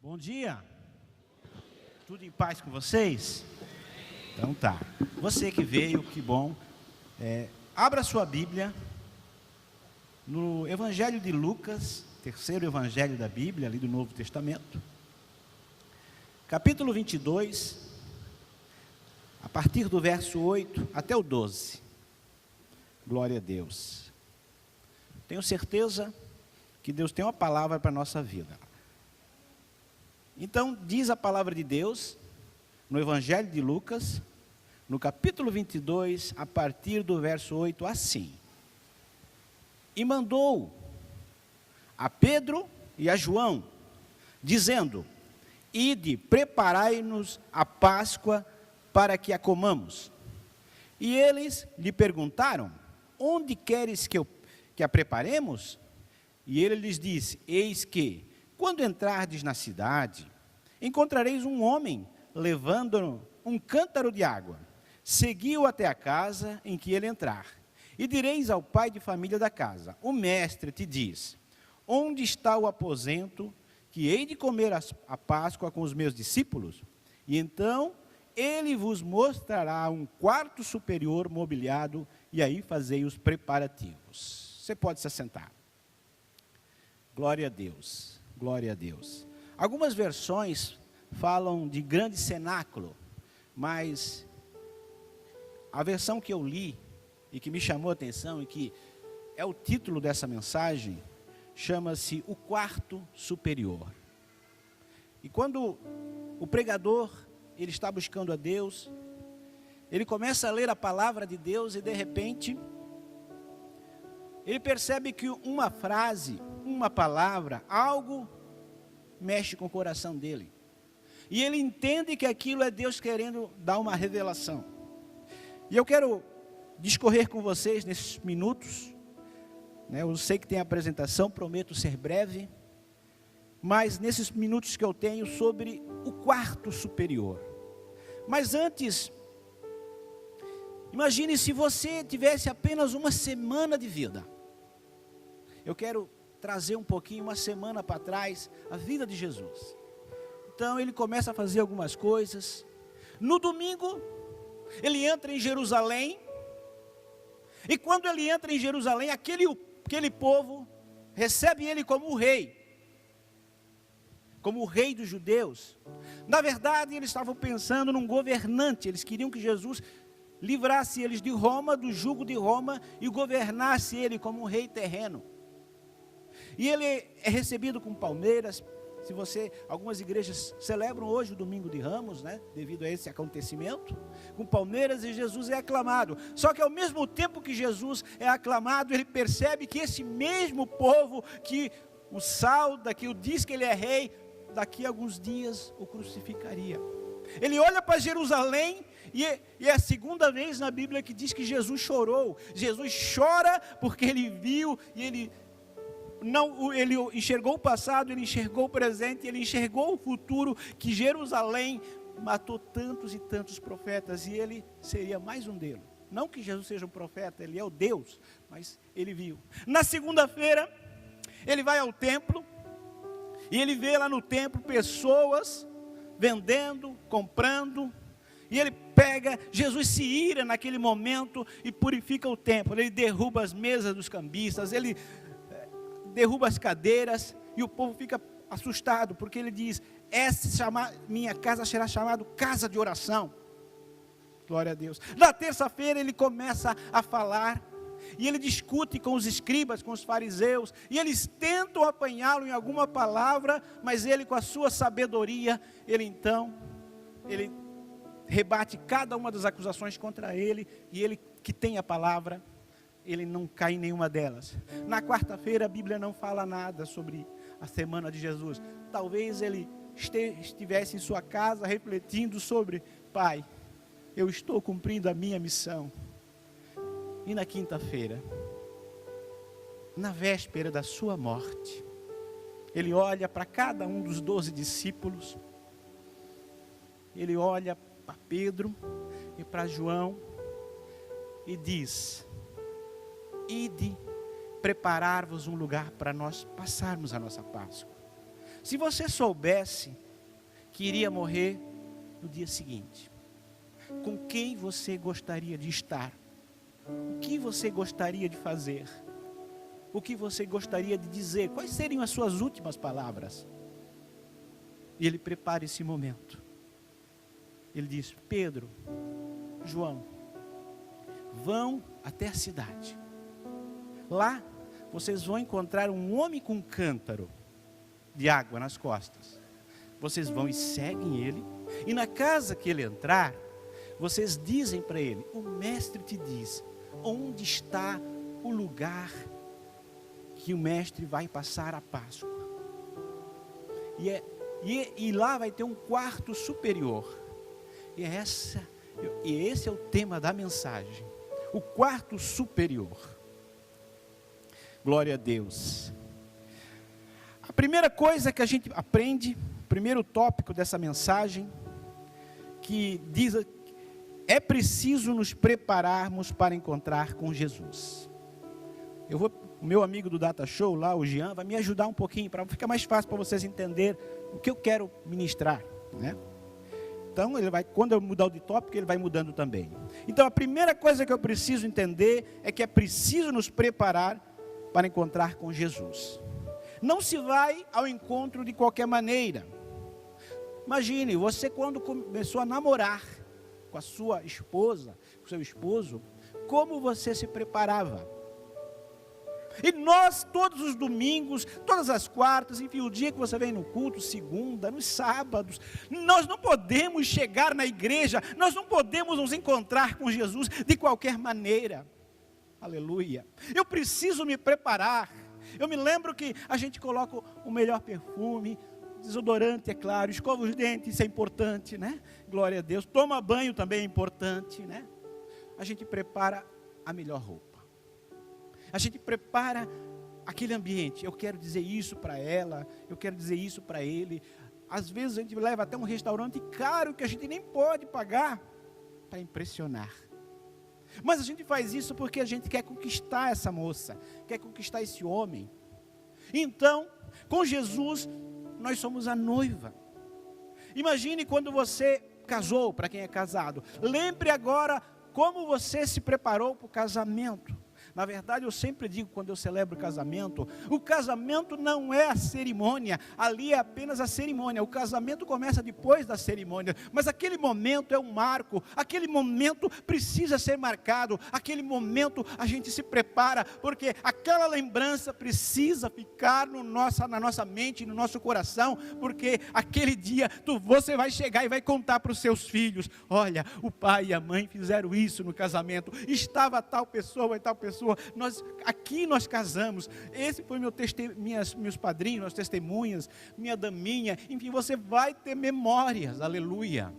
Bom dia. Tudo em paz com vocês? Então tá. Você que veio, que bom. Abra sua Bíblia no Evangelho de Lucas, terceiro Evangelho da Bíblia, ali do Novo Testamento. Capítulo 22, a partir do verso 8 até o 12. Glória a Deus. Tenho certeza que Deus tem uma palavra para a nossa vida. Então, diz a palavra de Deus, no Evangelho de Lucas, no capítulo 22, a partir do verso 8, assim: E mandou a Pedro e a João, dizendo: Ide, preparai-nos a Páscoa para que a comamos. E eles lhe perguntaram: Onde queres que a preparemos? E ele lhes disse: Eis que, quando entrardes na cidade, encontrareis um homem levando um cântaro de água. Segui-o até a casa em que ele entrar. E direis ao pai de família da casa: O mestre te diz: Onde está o aposento que hei de comer a Páscoa com os meus discípulos? E então ele vos mostrará um quarto superior mobiliado, e aí fazei os preparativos. Você pode se assentar. Glória a Deus, glória a Deus. Algumas versões falam de grande cenáculo, mas a versão que eu li e que me chamou a atenção e que é o título dessa mensagem, chama-se O Quarto Superior. E quando o pregador, ele está buscando a Deus, ele começa a ler a palavra de Deus e de repente ele percebe que uma frase, uma palavra, algo mexe com o coração dele. E ele entende que aquilo é Deus querendo dar uma revelação. E eu quero discorrer com vocês nesses minutos, eu sei que tem apresentação, prometo ser breve, mas nesses minutos que eu tenho sobre o quarto superior. Mas antes, imagine se você tivesse apenas uma semana de vida. Eu quero trazer um pouquinho, uma semana para trás, a vida de Jesus. Então ele começa a fazer algumas coisas. No domingo, ele entra em Jerusalém. E quando ele entra em Jerusalém, aquele povo recebe ele como o rei. Como o rei dos judeus. Na verdade, eles estavam pensando num governante. Eles queriam que Jesus livrasse eles de Roma, do jugo de Roma, e governasse ele como um rei terreno. E ele é recebido com palmeiras. Algumas igrejas celebram hoje o Domingo de Ramos, devido a esse acontecimento, com palmeiras, e Jesus é aclamado. Só que ao mesmo tempo que Jesus é aclamado, ele percebe que esse mesmo povo que o sauda, que o diz que ele é rei, daqui a alguns dias o crucificaria. Ele olha para Jerusalém, e é a segunda vez na Bíblia que diz que Jesus chorou. Jesus chora porque ele viu, e ele enxergou o passado, ele enxergou o presente, ele enxergou o futuro, que Jerusalém matou tantos e tantos profetas, e ele seria mais um deles. Não que Jesus seja um profeta, ele é o Deus, mas ele viu. Na segunda-feira, ele vai ao templo, e ele vê lá no templo pessoas vendendo, comprando, e ele pega, Jesus se ira naquele momento e purifica o templo. Ele derruba as mesas dos cambistas, ele derruba as cadeiras, e o povo fica assustado, porque ele diz: minha casa será chamada casa de oração. Glória a Deus. Na terça-feira ele começa a falar, e ele discute com os escribas, com os fariseus, e eles tentam apanhá-lo em alguma palavra, mas ele, com a sua sabedoria, ele rebate cada uma das acusações contra ele, e ele que tem a palavra, ele não cai em nenhuma delas. Na quarta-feira a Bíblia não fala nada sobre a semana de Jesus. Talvez ele estivesse em sua casa refletindo sobre: Pai, eu estou cumprindo a minha missão. E na quinta-feira, na véspera da sua morte, ele olha para cada um dos 12 discípulos, ele olha para Pedro e para João e diz: Ide preparar-vos um lugar para nós passarmos a nossa Páscoa. Se você soubesse que iria morrer no dia seguinte, com quem você gostaria de estar? O que você gostaria de fazer? O que você gostaria de dizer? Quais seriam as suas últimas palavras? E ele prepara esse momento. Ele diz: Pedro, João, vão até a cidade. Lá vocês vão encontrar um homem com um cântaro de água nas costas. Vocês vão e seguem ele. E na casa que ele entrar, vocês dizem para ele: o mestre te diz onde está o lugar que o mestre vai passar a Páscoa. E lá vai ter um quarto superior. E esse é o tema da mensagem. O quarto superior. Glória a Deus. A primeira coisa que a gente aprende, o primeiro tópico dessa mensagem, que diz: é preciso nos prepararmos para encontrar com Jesus. O meu amigo do Data Show lá, o Jean, vai me ajudar um pouquinho, para ficar mais fácil para vocês entenderem o que eu quero ministrar, né? Então, quando eu mudar de tópico, ele vai mudando também. Então, a primeira coisa que eu preciso entender é que é preciso nos preparar para encontrar com Jesus. Não se vai ao encontro de qualquer maneira. Imagine, você quando começou a namorar com a sua esposa, com o seu esposo, como você se preparava? E nós, todos os domingos, todas as quartas, enfim, o dia que você vem no culto, segunda, nos sábados, nós não podemos chegar na igreja, nós não podemos nos encontrar com Jesus de qualquer maneira. Aleluia. Eu preciso me preparar. Eu me lembro que a gente coloca o melhor perfume, desodorante, é claro, escova os dentes, isso é importante, né? Glória a Deus. Toma banho também é importante, né? A gente prepara a melhor roupa. A gente prepara aquele ambiente. Eu quero dizer isso para ela, eu quero dizer isso para ele. Às vezes a gente leva até um restaurante caro que a gente nem pode pagar para impressionar. Mas a gente faz isso porque a gente quer conquistar essa moça, quer conquistar esse homem. Então, com Jesus, nós somos a noiva. Imagine quando você casou, para quem é casado. Lembre agora como você se preparou para o casamento. Na verdade, eu sempre digo, quando eu celebro o casamento não é a cerimônia, ali é apenas a cerimônia. O casamento começa depois da cerimônia, mas aquele momento é um marco, aquele momento precisa ser marcado, aquele momento a gente se prepara, porque aquela lembrança precisa ficar na nossa mente, no nosso coração, porque aquele dia você vai chegar e vai contar para os seus filhos: olha, o pai e a mãe fizeram isso no casamento, estava tal pessoa e tal pessoa. Aqui nós casamos, esse foi meus padrinhos, as testemunhas, minha daminha, enfim, você vai ter memórias, aleluia.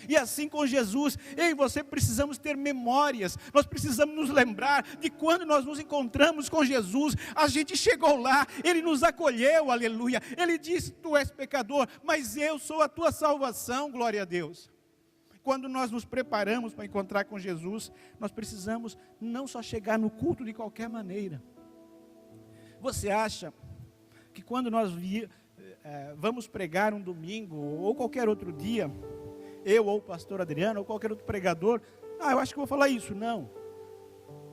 E assim com Jesus, eu e você precisamos ter memórias, nós precisamos nos lembrar de quando nós nos encontramos com Jesus, a gente chegou lá, Ele nos acolheu, aleluia, Ele disse: tu és pecador, mas eu sou a tua salvação, glória a Deus. Quando nós nos preparamos para encontrar com Jesus, nós precisamos não só chegar no culto de qualquer maneira. Você acha que quando nós vamos pregar um domingo, ou qualquer outro dia, eu ou o pastor Adriano, ou qualquer outro pregador, eu acho que vou falar isso? Não.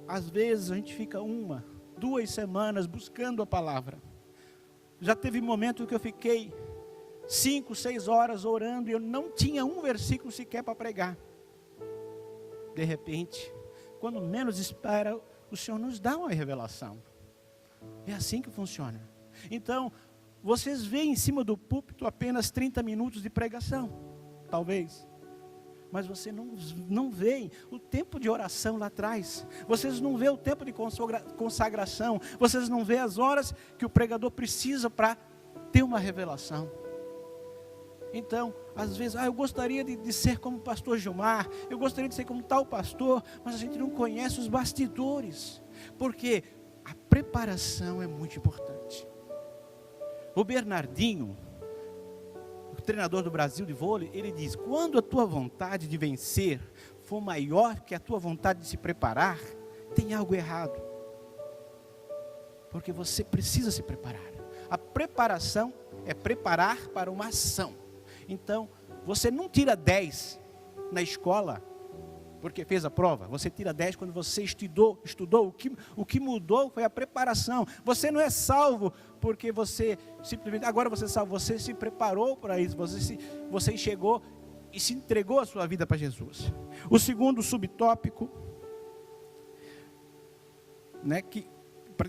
Às vezes a gente fica 1, 2 semanas buscando a palavra. Já teve momento que eu fiquei 5, 6 horas orando e eu não tinha um versículo sequer para pregar. De repente, quando menos espera, o Senhor nos dá uma revelação. É assim que funciona. Então, vocês veem em cima do púlpito apenas 30 minutos de pregação, talvez. Mas você não vê o tempo de oração lá atrás. Vocês não vê o tempo de consagração. Vocês não vê as horas que o pregador precisa para ter uma revelação. Então, às vezes, eu gostaria de ser como o pastor Gilmar, eu gostaria de ser como tal pastor, mas a gente não conhece os bastidores, porque a preparação é muito importante. O Bernardinho, o treinador do Brasil de vôlei, ele diz: quando a tua vontade de vencer for maior que a tua vontade de se preparar, tem algo errado, porque você precisa se preparar. A preparação é preparar para uma ação. Então, você não tira 10 na escola porque fez a prova. Você tira 10 quando você estudou. O que mudou foi a preparação. Você não é salvo porque você simplesmente, agora você é salvo. Você se preparou para isso. Você chegou e se entregou a sua vida para Jesus. O segundo subtópico, né,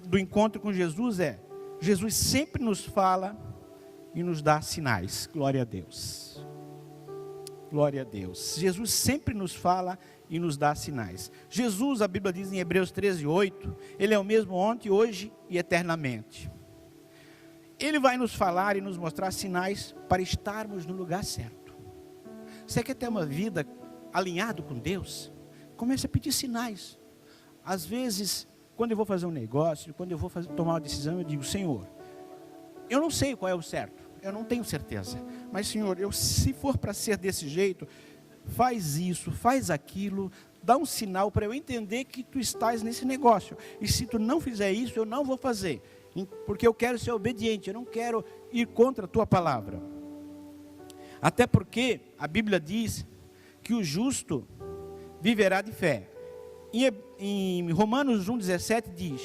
do encontro com Jesus é: Jesus sempre nos fala e nos dá sinais. Glória a Deus. Glória a Deus. Jesus sempre nos fala e nos dá sinais. Jesus, a Bíblia diz em Hebreus 13:8, Ele é o mesmo ontem, hoje e eternamente. Ele vai nos falar e nos mostrar sinais para estarmos no lugar certo. Você quer ter uma vida alinhada com Deus? Comece a pedir sinais. Às vezes, quando eu vou fazer um negócio, quando eu vou tomar uma decisão, eu digo: Senhor, eu não sei qual é o certo, eu não tenho certeza, mas Senhor, se for para ser desse jeito, faz isso, faz aquilo, dá um sinal para eu entender que tu estás nesse negócio, e se tu não fizer isso, eu não vou fazer, porque eu quero ser obediente, eu não quero ir contra a tua palavra. Até porque a Bíblia diz que o justo viverá de fé. Em Romanos 1,17 diz: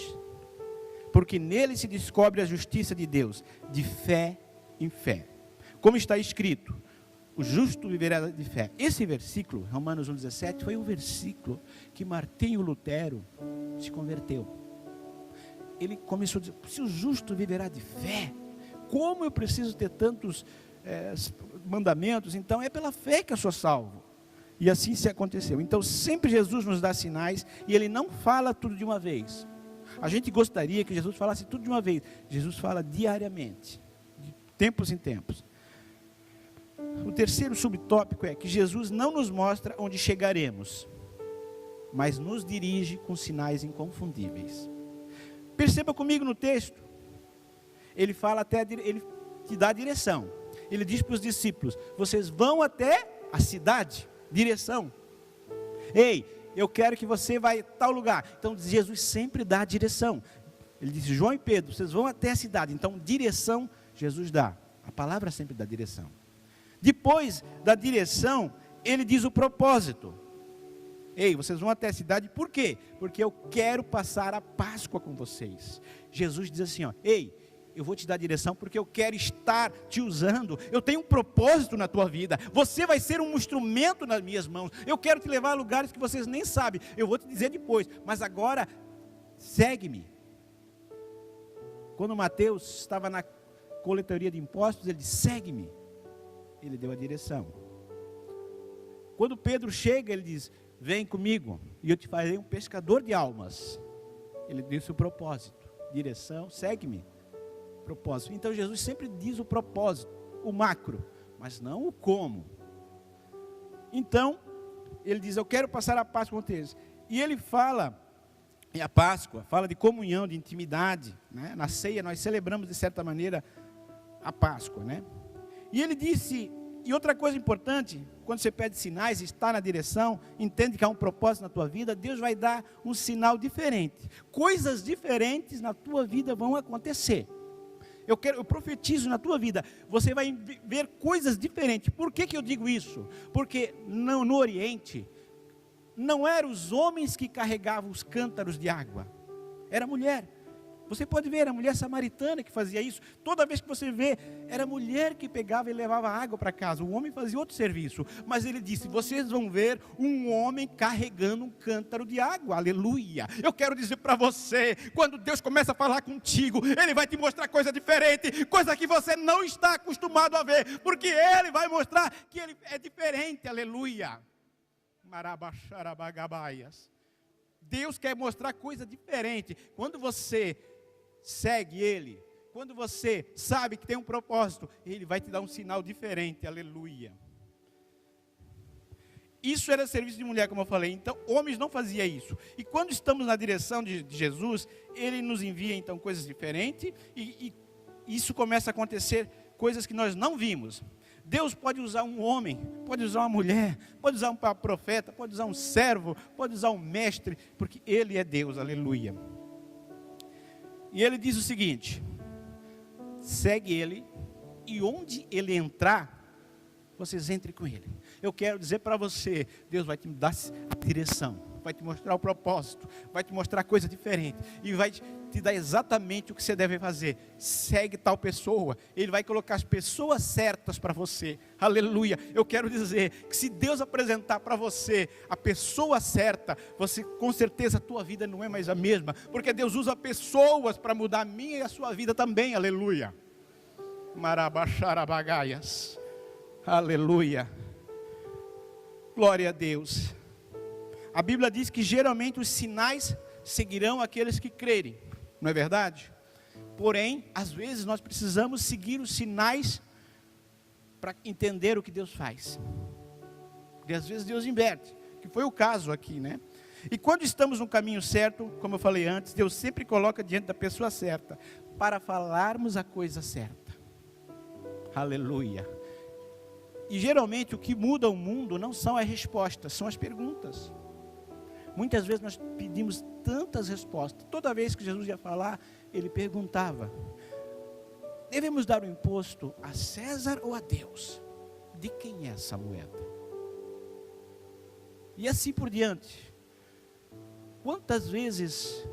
porque nele se descobre a justiça de Deus, de fé em fé. Como está escrito: o justo viverá de fé. Esse versículo, Romanos 1,17, foi um versículo que Martinho Lutero se converteu. Ele começou a dizer: se o justo viverá de fé, como eu preciso ter tantos mandamentos? Então é pela fé que eu sou salvo. E assim se aconteceu. Então sempre Jesus nos dá sinais, e Ele não fala tudo de uma vez. A gente gostaria que Jesus falasse tudo de uma vez. Jesus fala diariamente, de tempos em tempos. O terceiro subtópico é que Jesus não nos mostra onde chegaremos, mas nos dirige com sinais inconfundíveis. Perceba comigo no texto. Ele fala ele te dá a direção. Ele diz para os discípulos: vocês vão até a cidade. Direção. Ei, eu quero que você vá a tal lugar. Então Jesus sempre dá a direção. Ele disse: João e Pedro, vocês vão até a cidade. Então direção Jesus dá. A palavra sempre dá direção. Depois da direção, ele diz o propósito. Ei, vocês vão até a cidade, por quê? Porque eu quero passar a Páscoa com vocês. Jesus diz assim: ó, ei, eu vou te dar direção porque eu quero estar te usando. Eu tenho um propósito na tua vida. Você vai ser um instrumento nas minhas mãos. Eu quero te levar a lugares que vocês nem sabem. Eu vou te dizer depois. Mas agora, segue-me. Quando Mateus estava na coletoria de impostos, ele disse: segue-me. Ele deu a direção. Quando Pedro chega, ele diz: vem comigo e eu te farei um pescador de almas. Ele disse o propósito. Direção, segue-me. Propósito. Então Jesus sempre diz o propósito, o macro, mas não o como. Então ele diz: eu quero passar a Páscoa com vocês. E ele fala, e a Páscoa fala de comunhão, de intimidade, né? Na ceia nós celebramos de certa maneira a Páscoa, né? E ele disse, e outra coisa importante, quando você pede sinais, está na direção, entende que há um propósito na tua vida, Deus vai dar um sinal diferente. Coisas diferentes na tua vida vão acontecer. Eu profetizo na tua vida, você vai ver coisas diferentes. Por que eu digo isso? Porque no Oriente, não eram os homens que carregavam os cântaros de água, era a mulher. Você pode ver, a mulher samaritana que fazia isso. Toda vez que você vê, era a mulher que pegava e levava água para casa. O homem fazia outro serviço. Mas ele disse: vocês vão ver um homem carregando um cântaro de água. Aleluia. Eu quero dizer para você, quando Deus começa a falar contigo, Ele vai te mostrar coisa diferente, coisa que você não está acostumado a ver, porque Ele vai mostrar que Ele é diferente. Aleluia. Marabaxarabagabaias. Deus quer mostrar coisa diferente. Quando você segue Ele, quando você sabe que tem um propósito, Ele vai te dar um sinal diferente. Aleluia. Isso era serviço de mulher, como eu falei. Então, homens não faziam isso. E quando estamos na direção de Jesus, Ele nos envia então coisas diferentes, e isso começa a acontecer, coisas que nós não vimos. Deus pode usar um homem, pode usar uma mulher, pode usar um profeta, pode usar um servo, pode usar um mestre, porque Ele é Deus. Aleluia. E Ele diz o seguinte: segue Ele e onde ele entrar, vocês entrem com ele. Eu quero dizer para você, Deus vai te dar a direção, vai te mostrar o propósito, vai te mostrar coisa diferente, e vai te dar exatamente o que você deve fazer. Segue tal pessoa, ele vai colocar as pessoas certas para você. Aleluia. Eu quero dizer que se Deus apresentar para você a pessoa certa, você, com certeza a tua vida não é mais a mesma, porque Deus usa pessoas para mudar a minha e a sua vida também. Aleluia. Marabaxarabagaias. Aleluia. Glória a Deus. A Bíblia diz que geralmente os sinais seguirão aqueles que crerem, não é verdade? Porém, às vezes nós precisamos seguir os sinais para entender o que Deus faz. Porque às vezes Deus inverte, que foi o caso aqui, né? E quando estamos no caminho certo, como eu falei antes, Deus sempre coloca diante da pessoa certa, para falarmos a coisa certa. Aleluia. E geralmente o que muda o mundo não são as respostas, são as perguntas. Muitas vezes nós pedimos tantas respostas. Toda vez que Jesus ia falar, ele perguntava: devemos dar o imposto a César ou a Deus? De quem é essa moeda? E assim por diante. Quantas vezes,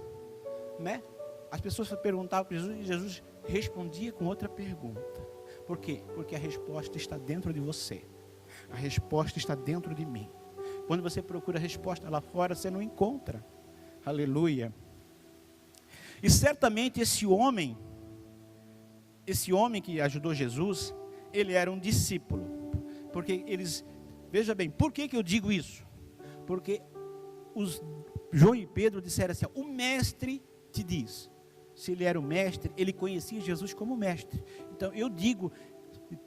né, as pessoas perguntavam para Jesus e Jesus respondia com outra pergunta. Por quê? Porque a resposta está dentro de você. A resposta está dentro de mim. Quando você procura a resposta lá fora, você não encontra. Aleluia. E certamente esse homem que ajudou Jesus, ele era um discípulo. Porque veja bem, por que eu digo isso? Porque João e Pedro disseram assim: o mestre te diz. Se ele era o mestre, ele conhecia Jesus como mestre. Então eu digo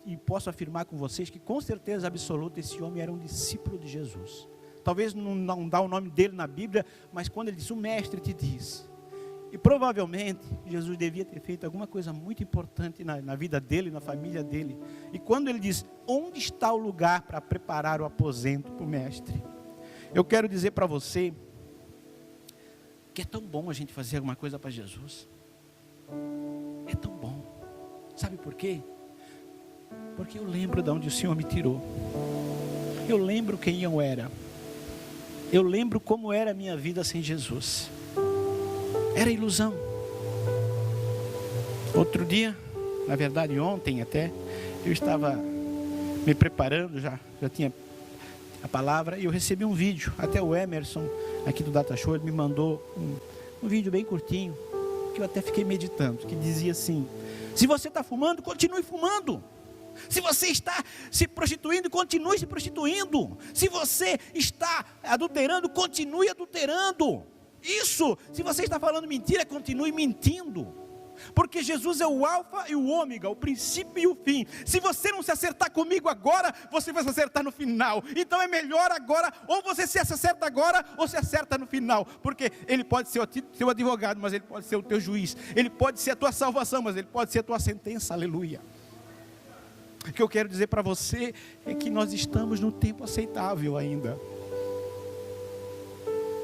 e posso afirmar com vocês que com certeza absoluta esse homem era um discípulo de Jesus. Talvez não dá o nome dele na Bíblia, mas quando ele diz: o mestre te diz. E provavelmente Jesus devia ter feito alguma coisa muito importante na vida dele, na família dele. E quando ele diz: onde está o lugar para preparar o aposento para o mestre? Eu quero dizer para você que é tão bom a gente fazer alguma coisa para Jesus. É tão bom. Sabe por quê? Porque eu lembro de onde o Senhor me tirou. Eu lembro quem eu era. Eu lembro como era a minha vida sem Jesus. Era ilusão. Outro dia, na verdade ontem até, eu estava me preparando, já tinha a palavra, e eu recebi um vídeo. Até o Emerson, aqui do Data Show, ele me mandou um vídeo bem curtinho, que eu até fiquei meditando, que dizia assim: se você está fumando, continue fumando. Se você está se prostituindo, continue se prostituindo. Se você está adulterando, continue adulterando. Isso, se você está falando mentira, continue mentindo. Porque Jesus é o alfa e o ômega, o princípio e o fim. Se você não se acertar comigo agora, você vai se acertar no final. Então é melhor agora, ou você se acerta agora, ou se acerta no final. Porque ele pode ser o teu advogado, mas ele pode ser o teu juiz. Ele pode ser a tua salvação, mas ele pode ser a tua sentença. Aleluia. O que eu quero dizer para você é que nós estamos no tempo aceitável ainda.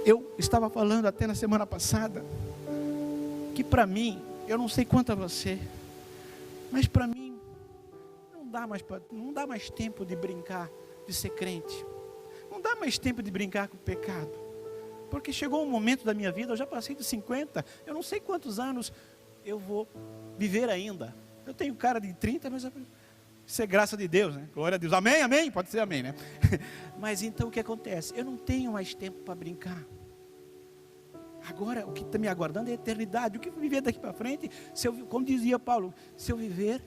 Eu estava falando até na semana passada, que para mim, eu não sei quanto a você, mas para mim, não dá mais tempo de brincar, de ser crente. Não dá mais tempo de brincar com o pecado. Porque chegou um momento da minha vida, eu já passei dos 50, eu não sei quantos anos eu vou viver ainda. Eu tenho cara de 30, mas isso é graça de Deus, né? Glória a Deus. Amém, amém? Pode ser amém, né? Mas então o que acontece? Eu não tenho mais tempo para brincar. Agora o que está me aguardando é a eternidade. O que viver daqui para frente, como dizia Paulo, se eu viver,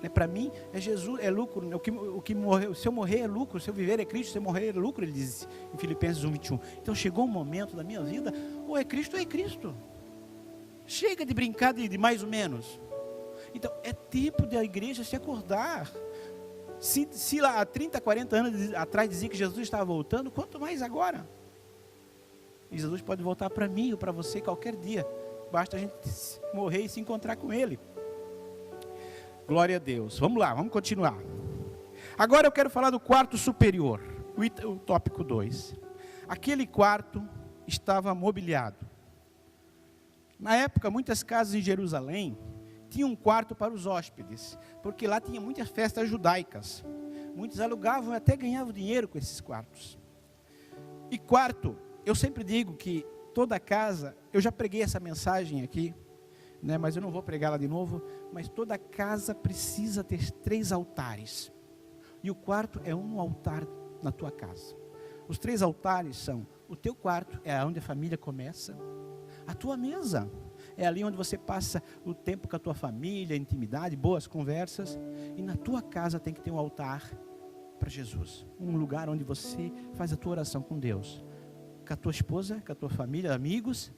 né, para mim é Jesus, é lucro. O que morrer, se eu morrer é lucro, se eu viver é Cristo, se eu morrer é lucro, ele diz em Filipenses 1:21. Então chegou um momento da minha vida, ou é Cristo ou é Cristo. Chega de brincar de mais ou menos. Então é tempo da igreja se acordar. Se lá há 30, 40 anos atrás dizia que Jesus estava voltando, quanto mais agora? E Jesus pode voltar para mim ou para você qualquer dia. Basta a gente morrer e se encontrar com Ele. Glória a Deus. Vamos lá, vamos continuar. Agora eu quero falar do quarto superior. O tópico 2. Aquele quarto estava mobiliado. Na época, muitas casas em Jerusalém tinha um quarto para os hóspedes, porque lá tinha muitas festas judaicas. Muitos alugavam e até ganhavam dinheiro com esses quartos. E quarto, eu sempre digo que toda casa, eu já preguei essa mensagem aqui, né, mas eu não vou pregá-la de novo, mas toda casa precisa ter 3 altares. E o quarto é um altar na tua casa. Os 3 altares são: o teu quarto é onde a família começa, a tua mesa é ali onde você passa o tempo com a tua família, intimidade, boas conversas, e na tua casa tem que ter um altar para Jesus, um lugar onde você faz a tua oração com Deus, com a tua esposa, com a tua família, amigos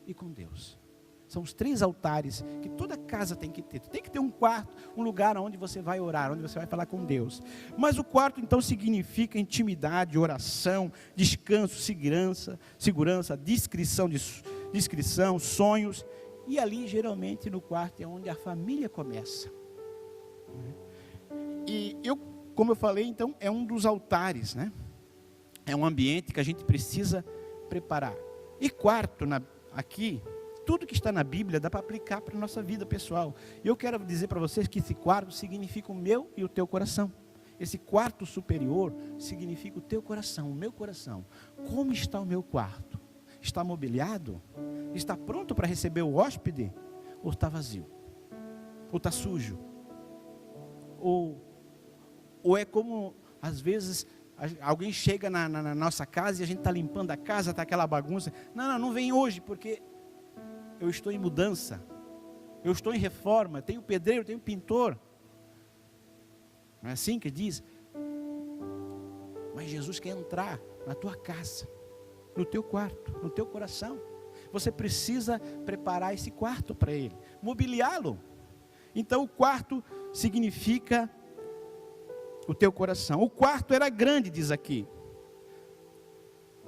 e com Deus. São os 3 altares que toda casa tem que ter. Tem que ter um quarto, um lugar onde você vai orar, onde você vai falar com Deus. Mas o quarto então significa intimidade, oração, descanso, segurança, discrição, sonhos. E ali geralmente no quarto é onde a família começa. E como eu falei, então é um dos altares, né? É um ambiente que a gente precisa preparar. E quarto, aqui, tudo que está na Bíblia dá para aplicar para a nossa vida pessoal. E eu quero dizer para vocês que esse quarto significa o meu e o teu coração. Esse quarto superior significa o teu coração, o meu coração. Como está o meu quarto? Está mobiliado? Está pronto para receber o hóspede? Ou está vazio? Ou está sujo? Ou é como, às vezes, alguém chega na nossa casa e a gente está limpando a casa, está aquela bagunça. Não vem hoje, porque eu estou em mudança, eu estou em reforma, tenho pedreiro, tenho pintor. Não é assim que diz? Mas Jesus quer entrar na tua casa, no teu quarto, no teu coração. Você precisa preparar esse quarto para Ele, mobiliá-lo. Então o quarto significa o teu coração. O quarto era grande, diz aqui.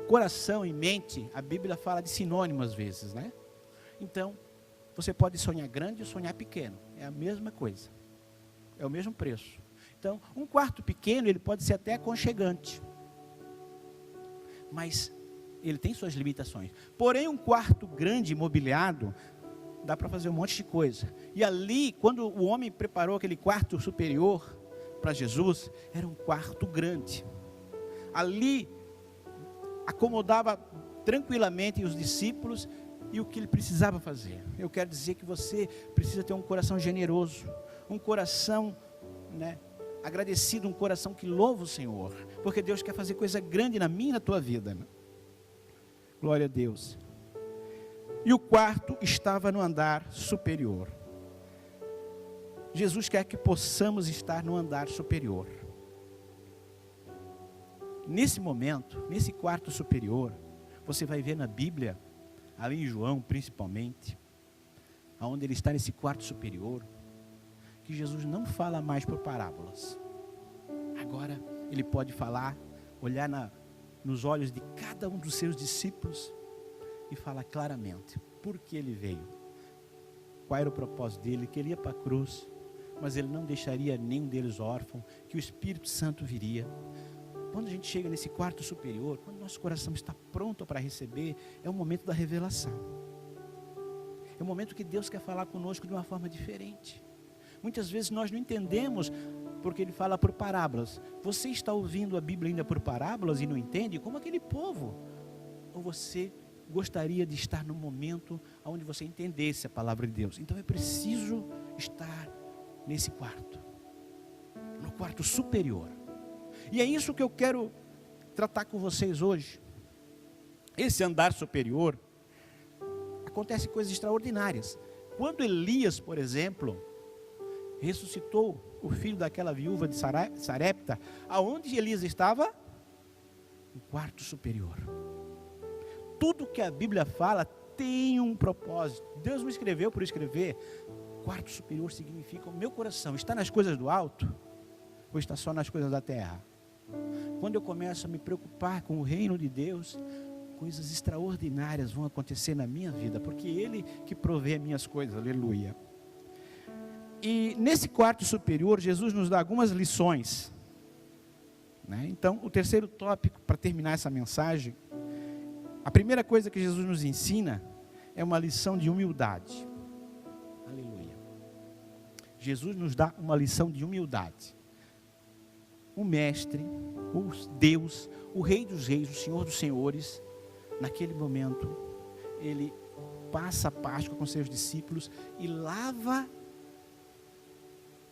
Coração e mente, a Bíblia fala de sinônimo às vezes, né? Então, você pode sonhar grande ou sonhar pequeno. É a mesma coisa. É o mesmo preço. Então, um quarto pequeno, ele pode ser até aconchegante. Mas ele tem suas limitações. Porém, um quarto grande, mobiliado, dá para fazer um monte de coisa. E ali, quando o homem preparou aquele quarto superior para Jesus, era um quarto grande. Ali, acomodava tranquilamente os discípulos e o que ele precisava fazer. Eu quero dizer que você precisa ter um coração generoso, um coração, né, agradecido, um coração que louva o Senhor, porque Deus quer fazer coisa grande na minha e na tua vida, né? Glória a Deus. E o quarto estava no andar superior. Jesus quer que possamos estar no andar superior. Nesse momento, nesse quarto superior, você vai ver na Bíblia, ali em João principalmente, aonde ele está nesse quarto superior, que Jesus não fala mais por parábolas. Agora ele pode falar, olhar nos olhos de cada um dos seus discípulos e falar claramente por que ele veio, qual era o propósito dele, que ele ia para a cruz, mas ele não deixaria nenhum deles órfão, que o Espírito Santo viria. Quando a gente chega nesse quarto superior, quando nosso coração está pronto para receber, é o momento da revelação. É o momento que Deus quer falar conosco de uma forma diferente. Muitas vezes nós não entendemos porque Ele fala por parábolas. Você está ouvindo a Bíblia ainda por parábolas e não entende? Como aquele povo. Ou você gostaria de estar no momento onde você entendesse a palavra de Deus? Então é preciso estar nesse quarto. No quarto superior. E é isso que eu quero tratar com vocês hoje. Esse andar superior, acontece coisas extraordinárias. Quando Elias, por exemplo, ressuscitou o filho daquela viúva de Sarepta, aonde Elias estava? No quarto superior. Tudo que a Bíblia fala tem um propósito. Deus me escreveu por escrever. Quarto superior significa o meu coração está nas coisas do alto ou está só nas coisas da terra? Quando eu começo a me preocupar com o reino de Deus, coisas extraordinárias vão acontecer na minha vida, porque Ele que provê as minhas coisas, aleluia. E nesse quarto superior, Jesus nos dá algumas lições, né? Então, o terceiro tópico, para terminar essa mensagem, a primeira coisa que Jesus nos ensina é uma lição de humildade, aleluia. Jesus nos dá uma lição de humildade. O Mestre, o Deus, o Rei dos Reis, o Senhor dos Senhores, naquele momento, ele passa a Páscoa com seus discípulos e lava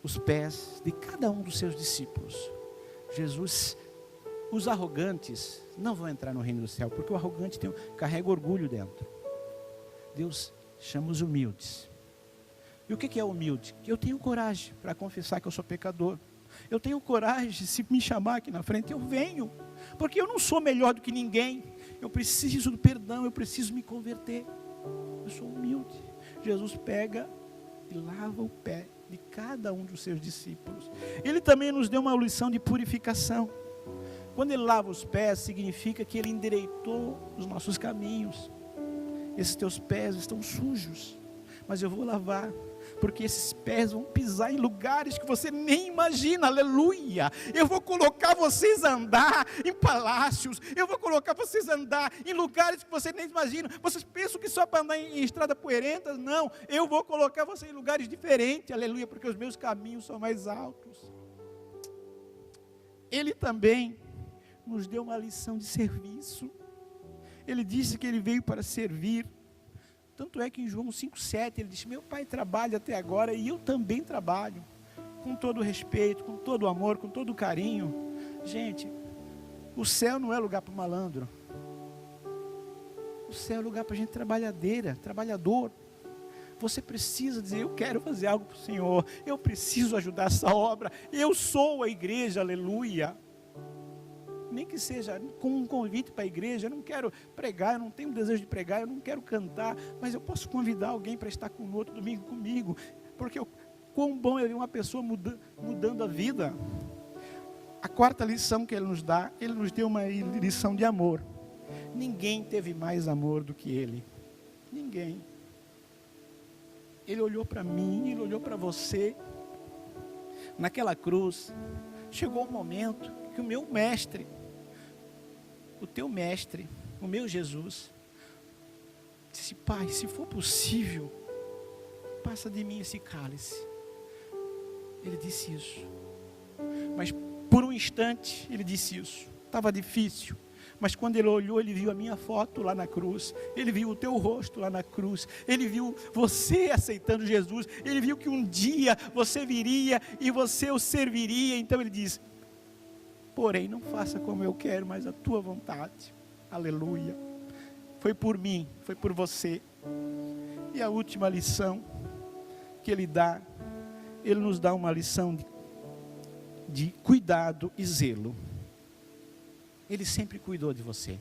os pés de cada um dos seus discípulos. Jesus, os arrogantes não vão entrar no reino do céu, porque o arrogante carrega orgulho dentro. Deus chama os humildes. E o que é humilde? Eu tenho coragem para confessar que eu sou pecador. Eu tenho coragem, se me chamar aqui na frente, eu venho. Porque eu não sou melhor do que ninguém. Eu preciso do perdão, eu preciso me converter. Eu sou humilde. Jesus pega e lava o pé de cada um dos seus discípulos. Ele também nos deu uma lição de purificação. Quando ele lava os pés, significa que ele endireitou os nossos caminhos. Esses teus pés estão sujos, mas eu vou lavar, porque esses pés vão pisar em lugares que você nem imagina, aleluia. Eu vou colocar vocês a andar em palácios, eu vou colocar vocês a andar em lugares que você nem imagina. Vocês pensam que só para andar em estrada poeirenta? Não, eu vou colocar vocês em lugares diferentes, aleluia, porque os meus caminhos são mais altos. Ele também nos deu uma lição de serviço. Ele disse que ele veio para servir. Tanto é que em João 5,7 ele disse: meu pai trabalha até agora e eu também trabalho, com todo o respeito, com todo o amor, com todo o carinho. Gente, o céu não é lugar para malandro. O céu é lugar para gente trabalhadeira, trabalhador. Você precisa dizer: eu quero fazer algo para o Senhor, eu preciso ajudar essa obra, eu sou a igreja, aleluia. Nem que seja com um convite para a igreja. Eu não quero pregar, eu não tenho desejo de pregar, eu não quero cantar, mas eu posso convidar alguém para estar no outro domingo comigo, porque quão bom é ver uma pessoa mudando a vida. A quarta lição que ele nos dá, ele nos deu uma lição de amor. Ninguém teve mais amor do que ele. Ninguém. Ele olhou para mim, ele olhou para você. Naquela cruz, chegou o momento que o meu mestre, o teu mestre, o meu Jesus, disse: pai, se for possível, passa de mim esse cálice. Ele disse isso, mas por um instante ele disse isso, estava difícil, mas quando ele olhou, ele viu a minha foto lá na cruz, ele viu o teu rosto lá na cruz, ele viu você aceitando Jesus, ele viu que um dia você viria e você o serviria. Então ele diz: porém, não faça como eu quero, mas a tua vontade. Aleluia. Foi por mim, foi por você. E a última lição que ele nos dá uma lição de cuidado e zelo. Ele sempre cuidou de você.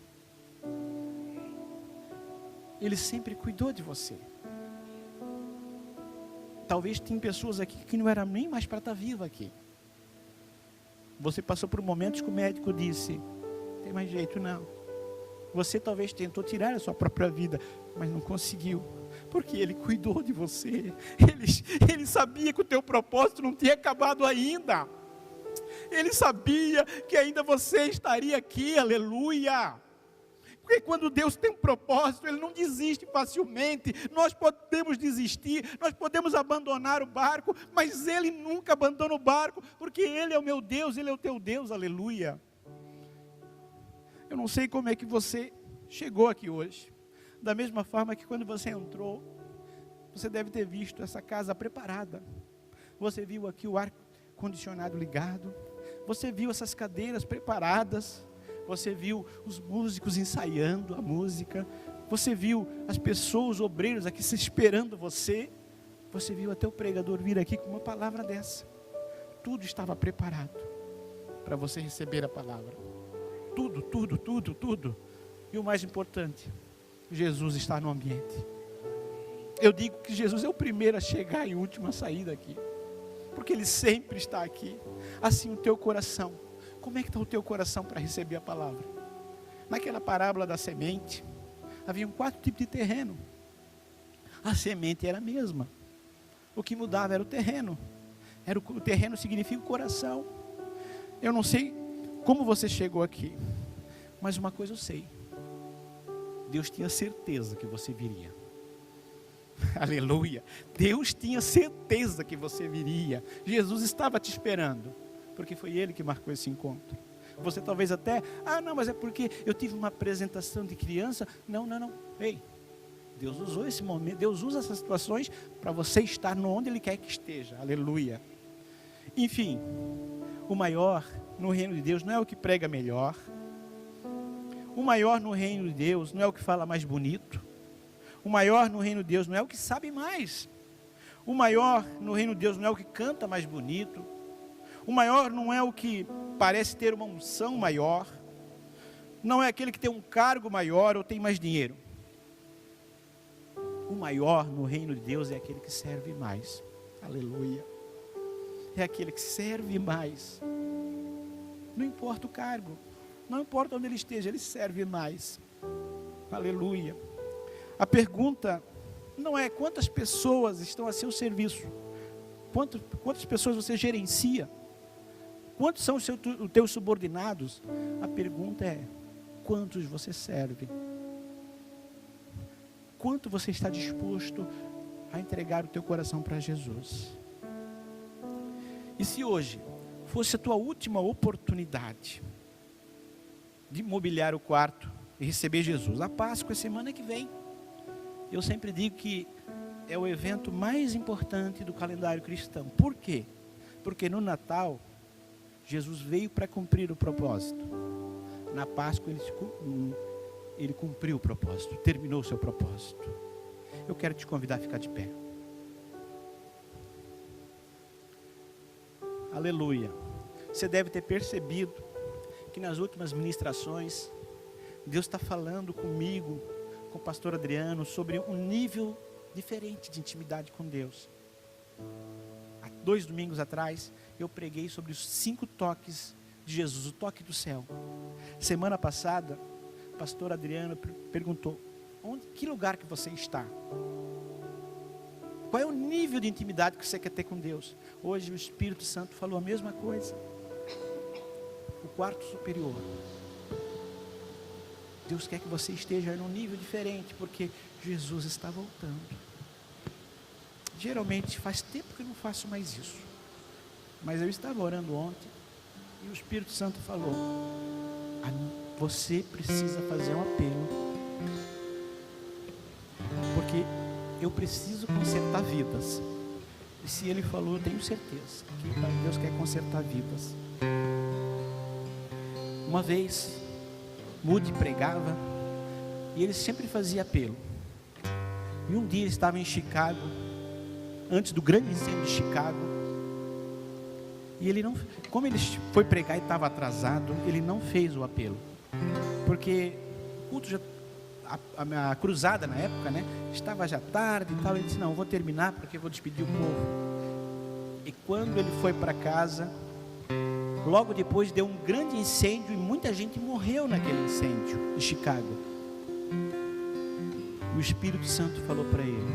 Ele sempre cuidou de você. Talvez tem pessoas aqui que não eram nem mais para estar viva aqui. Você passou por momentos que o médico disse: não tem mais jeito não. Você talvez tentou tirar a sua própria vida, mas não conseguiu, porque ele cuidou de você. Ele sabia que o teu propósito não tinha acabado ainda. Ele sabia que ainda você estaria aqui, aleluia. Porque quando Deus tem um propósito, Ele não desiste facilmente. Nós podemos desistir, nós podemos abandonar o barco, mas Ele nunca abandona o barco, porque Ele é o meu Deus, Ele é o teu Deus, aleluia. Eu não sei como é que você chegou aqui hoje. Da mesma forma que quando você entrou, você deve ter visto essa casa preparada. Você viu aqui o ar-condicionado ligado, você viu essas cadeiras preparadas, você viu os músicos ensaiando a música, você viu as pessoas, os obreiros aqui se esperando você viu até o pregador vir aqui com uma palavra dessa. Tudo estava preparado para você receber a palavra. Tudo. E o mais importante, Jesus está no ambiente. Eu digo que Jesus é o primeiro a chegar e o último a sair daqui, porque Ele sempre está aqui. Assim o teu coração, como é que está o teu coração para receber a palavra? Naquela parábola da semente, haviam 4 tipos de terreno. A semente era a mesma. O que mudava era o terreno. O terreno significa o coração. Eu não sei como você chegou aqui, mas uma coisa eu sei: Deus tinha certeza que você viria. Aleluia. Deus tinha certeza que você viria. Jesus estava te esperando, porque foi Ele que marcou esse encontro. Você talvez até, não, mas é porque eu tive uma apresentação de criança. Não. Ei, Deus usou esse momento, Deus usa essas situações para você estar onde Ele quer que esteja. Aleluia. Enfim, o maior no reino de Deus não é o que prega melhor. O maior no reino de Deus não é o que fala mais bonito. O maior no reino de Deus não é o que sabe mais. O maior no reino de Deus não é o que canta mais bonito. O maior não é o que parece ter uma unção maior. Não é aquele que tem um cargo maior ou tem mais dinheiro. O maior no reino de Deus é aquele que serve mais. Aleluia. É aquele que serve mais. Não importa o cargo, não importa onde ele esteja, ele serve mais. Aleluia. A pergunta não é quantas pessoas estão a seu serviço, quantas pessoas você gerencia, quantos são os teus subordinados. A pergunta é: quantos você serve? Quanto você está disposto a entregar o teu coração para Jesus? E se hoje fosse a tua última oportunidade de mobiliar o quarto e receber Jesus? A Páscoa é semana que vem. Eu sempre digo que é o evento mais importante do calendário cristão. Por quê? Porque no Natal, Jesus veio para cumprir o propósito. Na Páscoa, ele cumpriu o propósito, terminou o seu propósito. Eu quero te convidar a ficar de pé. Aleluia. Você deve ter percebido que nas últimas ministrações, Deus está falando comigo, com o pastor Adriano, sobre um nível diferente de intimidade com Deus. Há 2 domingos atrás, eu preguei sobre os 5 toques de Jesus, o toque do céu. Semana passada, o pastor Adriano perguntou: que lugar que você está? Qual é o nível de intimidade que você quer ter com Deus? Hoje o Espírito Santo falou a mesma coisa. O quarto superior. Deus quer que você esteja em um nível diferente, porque Jesus está voltando. Geralmente faz tempo que eu não faço mais isso, mas eu estava orando ontem e o Espírito Santo falou: você precisa fazer um apelo, porque eu preciso consertar vidas. E se Ele falou, eu tenho certeza que Deus quer consertar vidas. Uma vez Moody pregava e ele sempre fazia apelo. E um dia ele estava em Chicago, antes do grande incêndio de Chicago, e ele não, como ele foi pregar e estava atrasado, ele não fez o apelo, porque o culto já, a cruzada na época, né, estava já tarde e tal. Ele disse: não, eu vou terminar porque eu vou despedir o povo. E quando ele foi para casa, logo depois deu um grande incêndio e muita gente morreu naquele incêndio de Chicago. E o Espírito Santo falou para ele: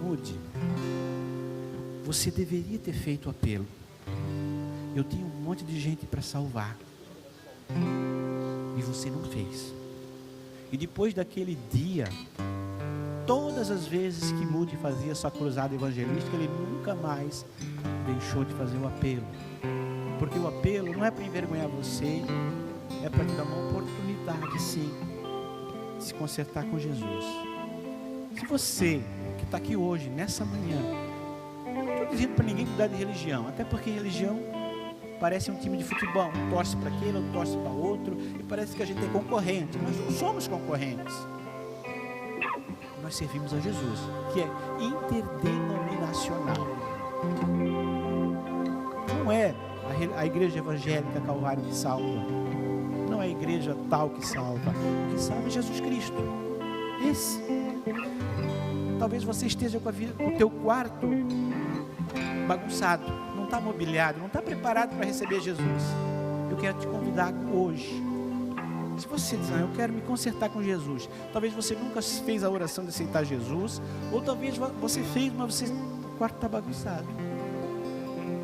Moody, você deveria ter feito o apelo. Eu tinha um monte de gente para salvar e você não fez. E depois daquele dia, todas as vezes que Moody fazia sua cruzada evangelística, ele nunca mais deixou de fazer o apelo. Porque o apelo não é para envergonhar você, é para te dar uma oportunidade, sim, de se consertar com Jesus. Se você que está aqui hoje, nessa manhã, não estou dizendo para ninguém mudar de religião, até porque religião parece um time de futebol, um torce para aquele, outro torce para outro, e parece que a gente é concorrente. Nós não somos concorrentes. Nós servimos a Jesus, que é interdenominacional. Não é a igreja evangélica Calvário que salva, não é a igreja tal que salva. O que salva é Jesus Cristo. Esse. Talvez você esteja com o teu quarto bagunçado, não está mobiliado, não está preparado para receber Jesus. Eu quero te convidar hoje. Se você diz: eu quero me consertar com Jesus, talvez você nunca fez a oração de aceitar Jesus, ou talvez você fez, mas o quarto está bagunçado.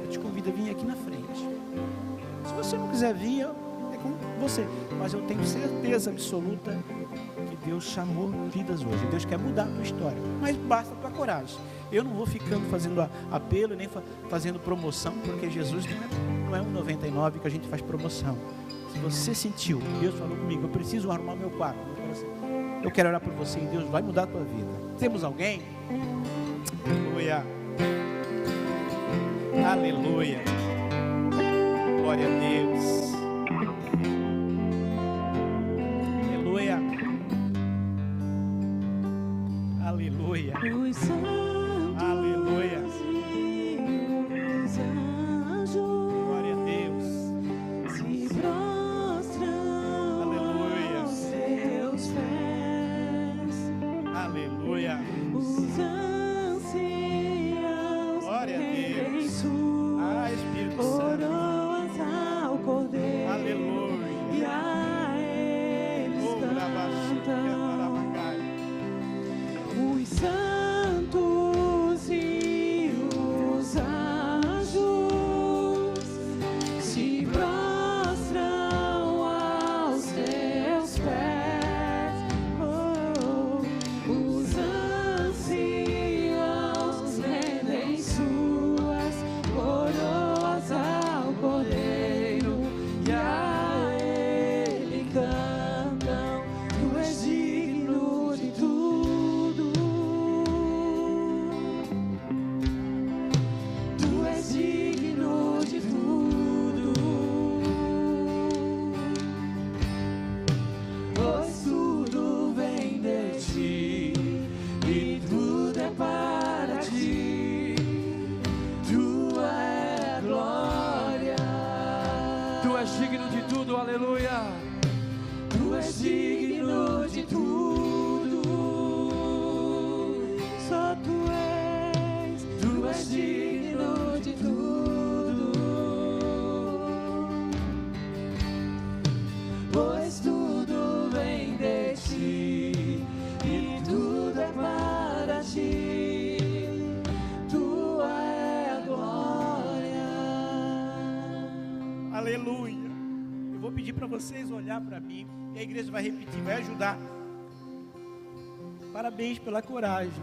Eu te convido a vir aqui na frente. Se você não quiser vir, é com você, mas eu tenho certeza absoluta que Deus chamou vidas hoje. Deus quer mudar a tua história, mas basta a tua coragem. Eu não vou ficando fazendo apelo, nem fazendo promoção, porque Jesus não é um 99 que a gente faz promoção. Se você sentiu, Deus falou comigo, eu preciso arrumar meu quarto, eu quero orar por você e Deus vai mudar a tua vida. Temos alguém? Aleluia. Aleluia. Glória a Deus. Aleluia. Aleluia. Aleluia. Glória a Deus. Se prostram Aleluia. aos seus pés. Aleluia. Os anciãos Glória a Deus. rendem suas Espírito Santo. coroas ao Cordeiro. Aleluia. E a eles cantam os santos e os anjos se prostram aos teus pés. Os anciãos rendem suas coroas ao Cordeiro e a ele cantam. Tu és digno de tudo. Tu és digno de tudo. Pois tudo vem de ti e tudo é para ti. Tua é glória. Tu és digno de tudo, aleluia. Tu és digno de tudo. Só tu és digno de tudo. Pois tudo vem de ti e tudo é para ti. Tua é a glória. Aleluia. Eu vou pedir para vocês olhar para mim e a igreja vai repetir, vai ajudar. Parabéns pela coragem.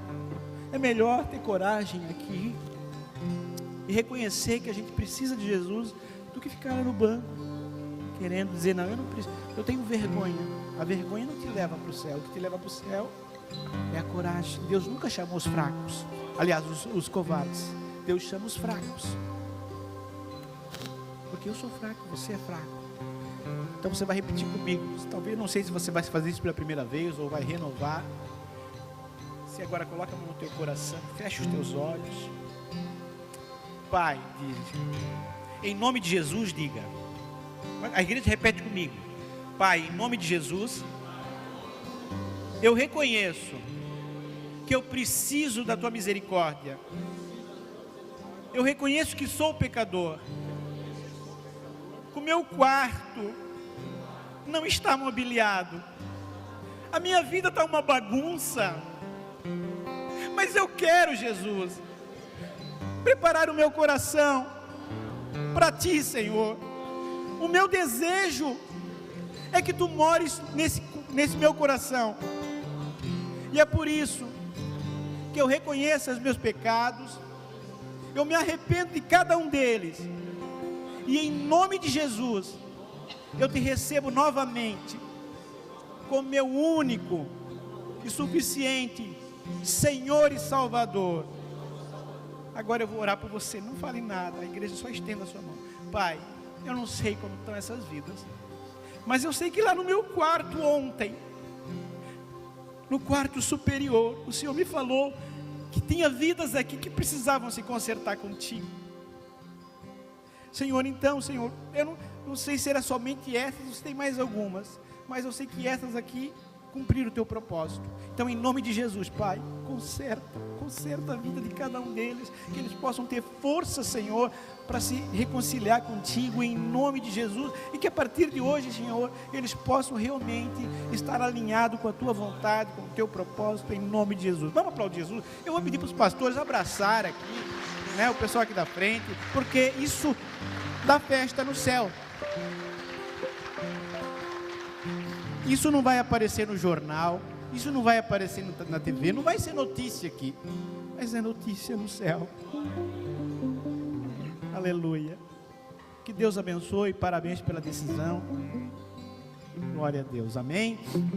É melhor ter coragem aqui e reconhecer que a gente precisa de Jesus do que ficar lá no banco querendo dizer, não, eu não preciso, eu tenho vergonha. A vergonha não te leva para o céu. O que te leva para o céu é a coragem. Deus nunca chamou os fracos, aliás, os covardes. Deus chama os fracos, porque eu sou fraco, você é fraco. Então você vai repetir comigo. Talvez, não sei se você vai fazer isso pela primeira vez ou vai renovar. Você agora coloca a mão no teu coração, fecha os teus olhos. Pai, diz, em nome de Jesus, diga. A igreja repete comigo. Pai, em nome de Jesus, eu reconheço que eu preciso da tua misericórdia. Eu reconheço que sou pecador. O meu quarto não está mobiliado. A minha vida está uma bagunça. Mas eu quero, Jesus, preparar o meu coração para ti, Senhor. O meu desejo é que tu mores nesse meu coração. E é por isso que eu reconheço os meus pecados. Eu me arrependo de cada um deles. E em nome de Jesus, eu te recebo novamente como meu único e suficiente Senhor e Salvador. Agora eu vou orar por você. Não fale nada, a igreja só estenda a sua mão. Pai, eu não sei como estão essas vidas, mas eu sei que lá no meu quarto ontem, no quarto superior, o Senhor me falou que tinha vidas aqui que precisavam se consertar contigo. Senhor, então, Senhor, eu não sei se era somente essas ou se tem mais algumas, mas eu sei que essas aqui cumpriram o teu propósito. Então, em nome de Jesus, Pai, conserta a vida de cada um deles, que eles possam ter força, Senhor, para se reconciliar contigo, em nome de Jesus, e que a partir de hoje, Senhor, eles possam realmente estar alinhados com a tua vontade, com o teu propósito, em nome de Jesus. Vamos aplaudir Jesus. Eu vou pedir para os pastores abraçar aqui, né, o pessoal aqui da frente, porque isso dá festa no céu. Isso não vai aparecer no jornal, Isso não vai aparecer na TV, não vai ser notícia aqui, mas é notícia no céu. Aleluia. Que Deus abençoe, parabéns pela decisão. Glória a Deus, amém.